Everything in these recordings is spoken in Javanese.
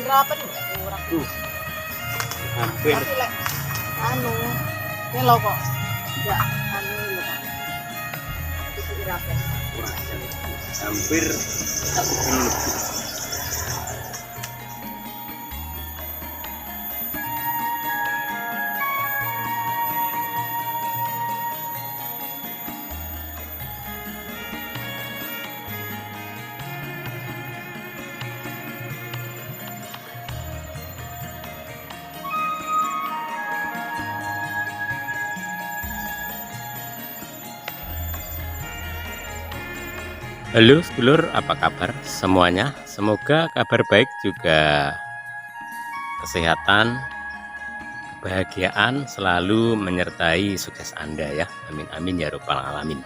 Berapa nih kurang? Hampir. Tapi lek anu, ini lo kok enggak anu lo kok. Itu berapa? Hampir 1 kilo lebih. Halo sedulur, apa kabar semuanya? Semoga kabar baik juga kesehatan, kebahagiaan selalu menyertai sukses Anda ya. Amin amin ya rabbal alamin.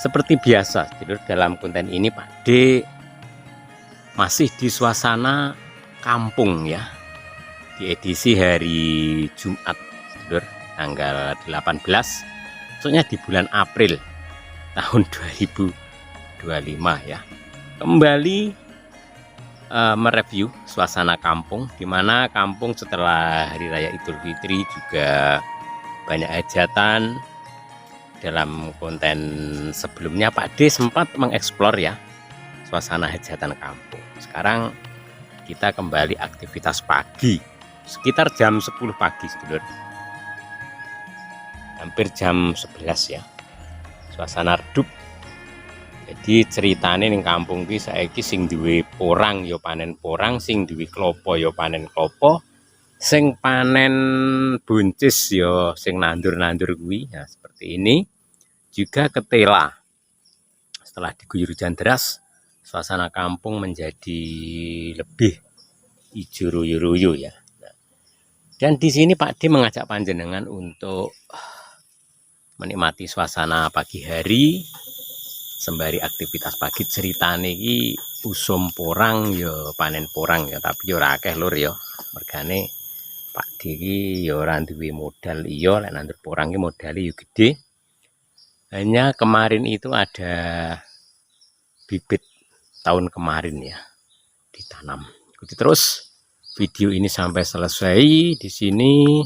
Seperti biasa, sedulur, dalam konten ini Pak D masih di suasana kampung ya. Di edisi hari Jumat, sedulur, tanggal 18, maksudnya di bulan April tahun 2025 ya, kembali mereview suasana kampung, di mana kampung setelah Hari Raya Idul Fitri juga banyak hajatan. Dalam konten sebelumnya Pak D sempat mengeksplor ya suasana hajatan kampung. Sekarang kita kembali aktivitas pagi sekitar jam 10 pagi, sedulur, hampir jam 11 ya. Suasana redup. Jadi ceritane ning kampung ki saiki sing duwe porang ya panen porang, sing duwe klopo ya panen klopo, sing panen buncis ya sing nandur-nandur kuwi. Nah, seperti ini. Juga ketela. Setelah diguyur hujan deras, suasana kampung menjadi lebih hijau royo-royo ya. Nah, dan di sini Pak D mengajak panjenengan untuk menikmati suasana pagi hari sembari aktivitas pagi. Ceritane iki usum porang ya panen porang ya, tapi ya ora akeh lur ya. Mergane Pak D iki ya ora duwe modal iya, lek nandur porang iki modale ya gede. Hanya kemarin itu ada bibit tahun kemarin ya ditanam. Ikuti terus video ini sampai selesai. Di sini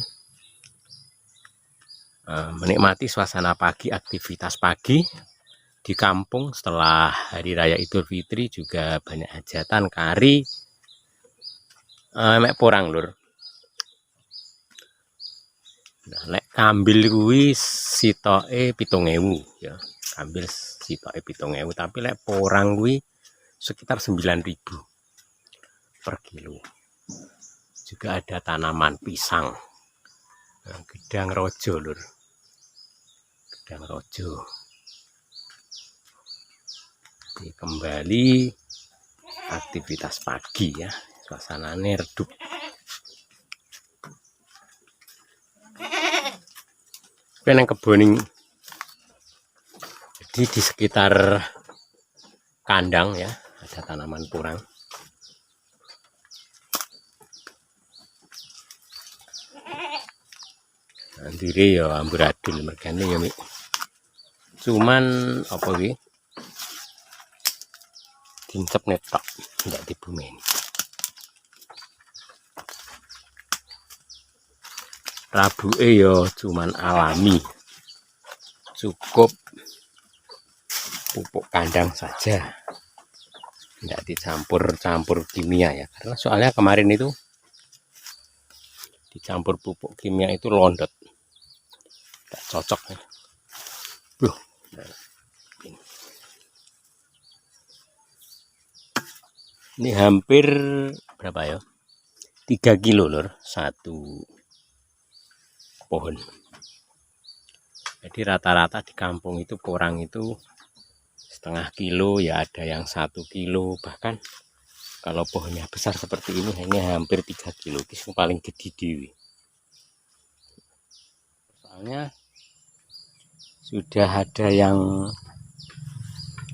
menikmati suasana pagi, aktivitas pagi di kampung setelah Hari Raya Idul Fitri. Juga banyak hajatan kari mek porang lur. Nah, lek kambil kuwi sitoke 7.000 ya. Kambil sitoke 7.000, tapi lek porang kuwi sekitar 9.000 per kilo. Juga ada tanaman pisang. Nah, gedang rojo lur. Gedang rojo. Oke, kembali aktivitas pagi ya, suasananya redup. Peneng keboning. Jadi di sekitar kandang ya ada tanaman porang. Andire ya amburadul mergane ya Mik. Cuman apa iki? Dincep netok, ndak dibumeni. Rabuke ya cuman alami. Cukup pupuk kandang saja. Ndak dicampur-campur kimia ya. Karena soalnya kemarin itu dicampur pupuk kimia itu londot. Ndak cocok ya. Ini hampir berapa ya? 3 kilo lur satu pohon. Jadi rata-rata di kampung itu porang itu setengah kilo ya, ada yang 1 kilo, bahkan kalau pohonnya besar seperti ini hanya hampir 3 kilo. Ini paling gede dewi. Soalnya sudah ada yang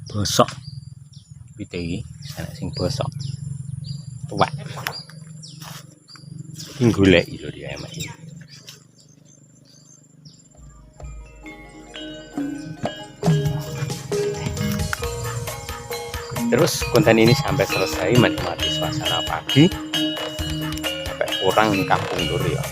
bosok. Iki sana sing bosok tuwek iki goleki lho dia emak iki. Terus konten ini sampai selesai, menikmati suasana pagi sampai kurang nih Kampung Lur ya.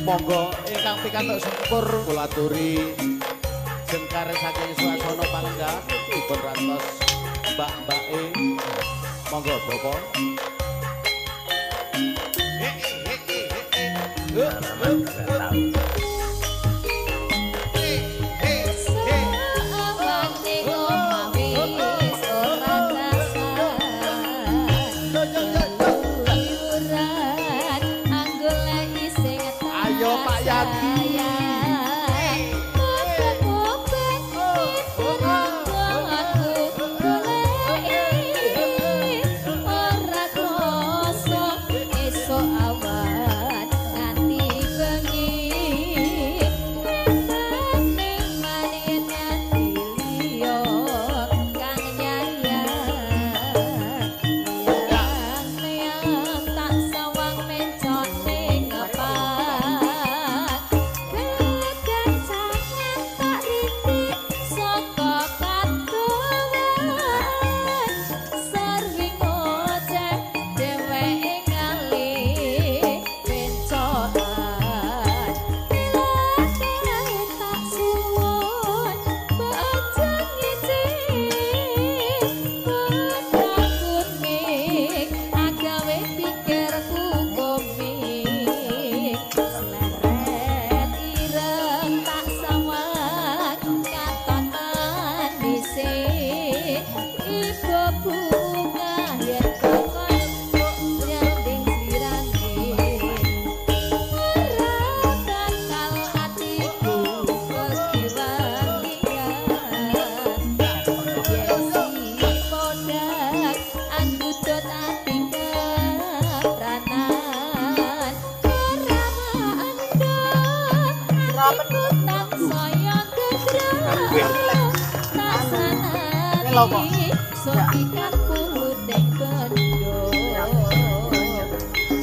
Monggo ingkang pikantuk syukur kula aturi jengkar saking swasana panenggah dipun rantos mbak-mbake. Monggo Bapak. Ayo Pak Yadi.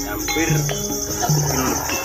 Hampir 1 jam lebih.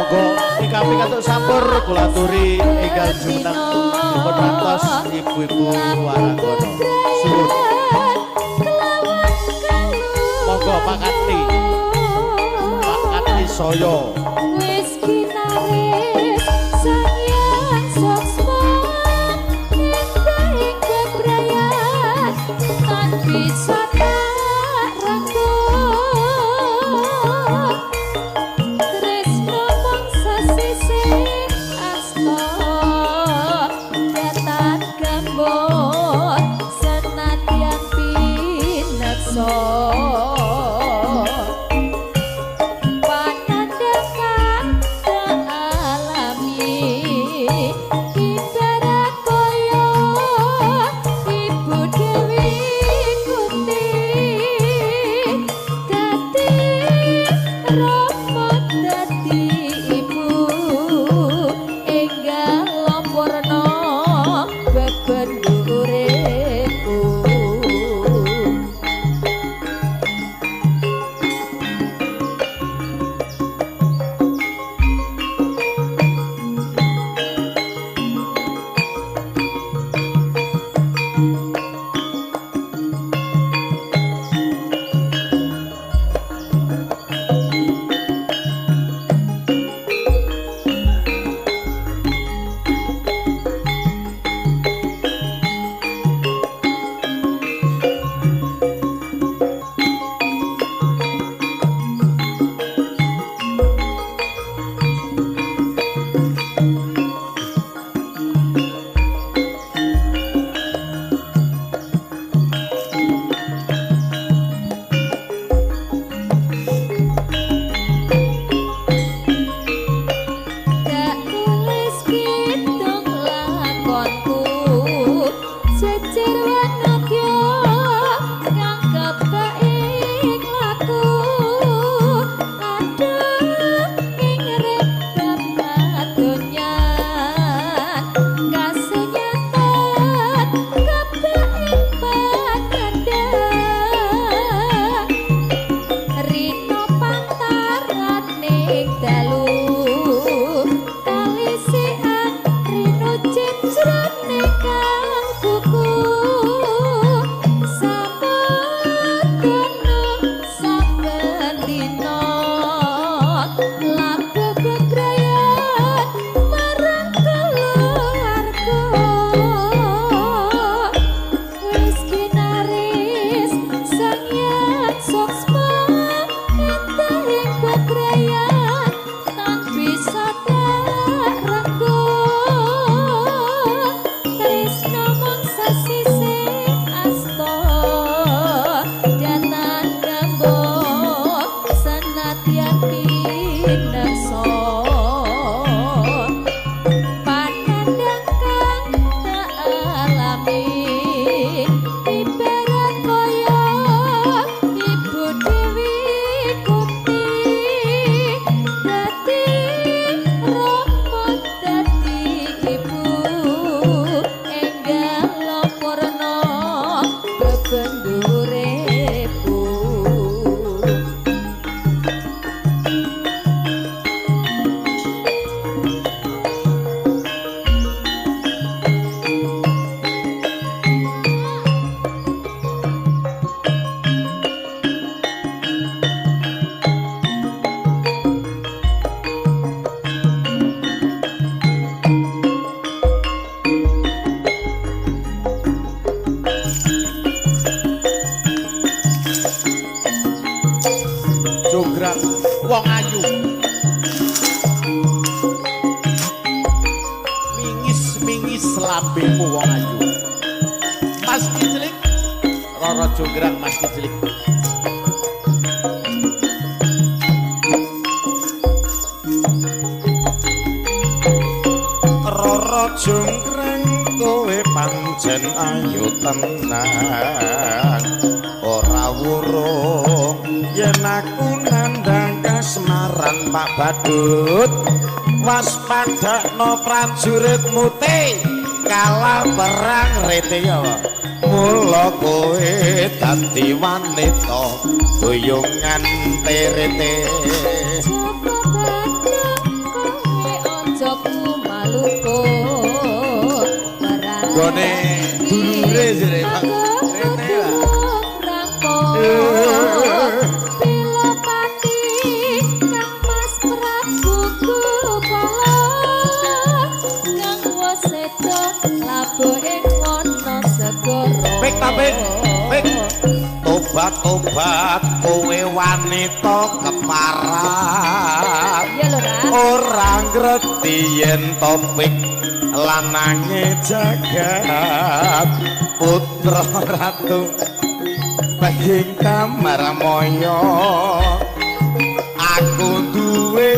monggo ingkang pikantuk sampur kula aturi ingkang jumeneng dipun rantos ibu-ibu warangana suwun monggo Pak Kati saya wis kinaris sayang soksma ing bebrayan tan bisa tak rangkul tresno mangsa sisih asta datan gambot senadyan pineksa wong ayu mingis-mingis lambemu wong ayu Mas Kicilik Roro Jonggrang Mas Kicilik Roro Jonggrang kowe pancen ayu tenang ora wurung yen aku nandhang kasmaran Pak Badut waspadakno prajuritmu te kala perang rete ya mula kowe dadi wanita boyongan terete nggone dulure jere Bang. Rene lah. Pek tapek, pek. Tobat-tobat kowe wanita keparat. Iya lho, Ra. Ora ngerti yen topik lanange jagat putra ratu peging kamar moyo aku duwe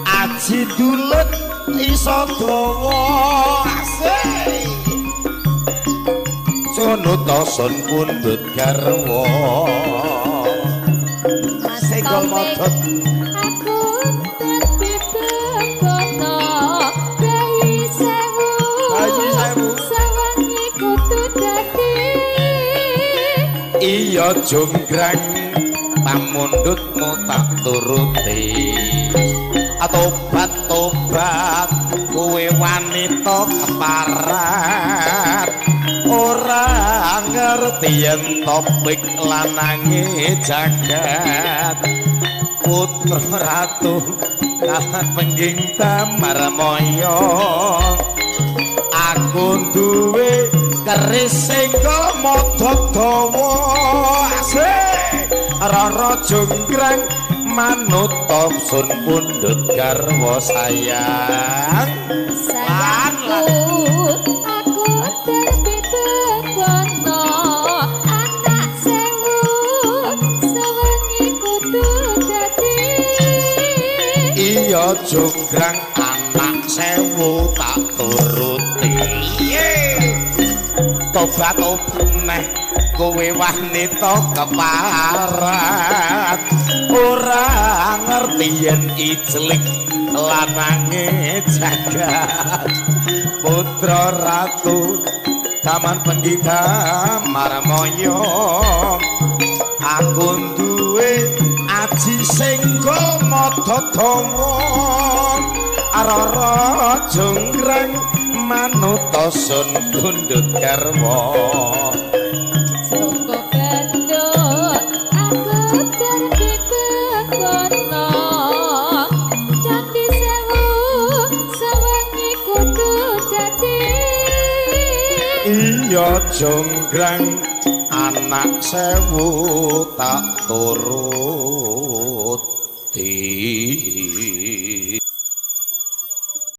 aji dulet iso dawa asih sono toson pundhut garwa senggol motot Aku dadi begono bayi sewu. Bayi sewu. Sawangi kudu dadi. iya jonggrang pamundhutmu tak turuti tobat-tobat kowe wanita keparat ora ngerti yen topik lanange jagat putra ratu kalah pengging tamar moyo aku duwe keris senggol modot dawa asih rara jonggrang manut sun pundhut garwa sayang Sayangku, aku dadi begono anak sewu. Sawangi kudu dadi. iya jonggrang anak sewu tak turuti tobat-tobat neh kowe wanita keparat ora ngerti yen ijlik lanange jagat putra ratu taman penggita marmoyo aku duwe aji senggol modot dawa rara jonggrang manut sun pundhut garwa Joko gendut, aku dadi begono Candi sewu, sawangi kudu dadi. iya jonggrang anak sewu tak turu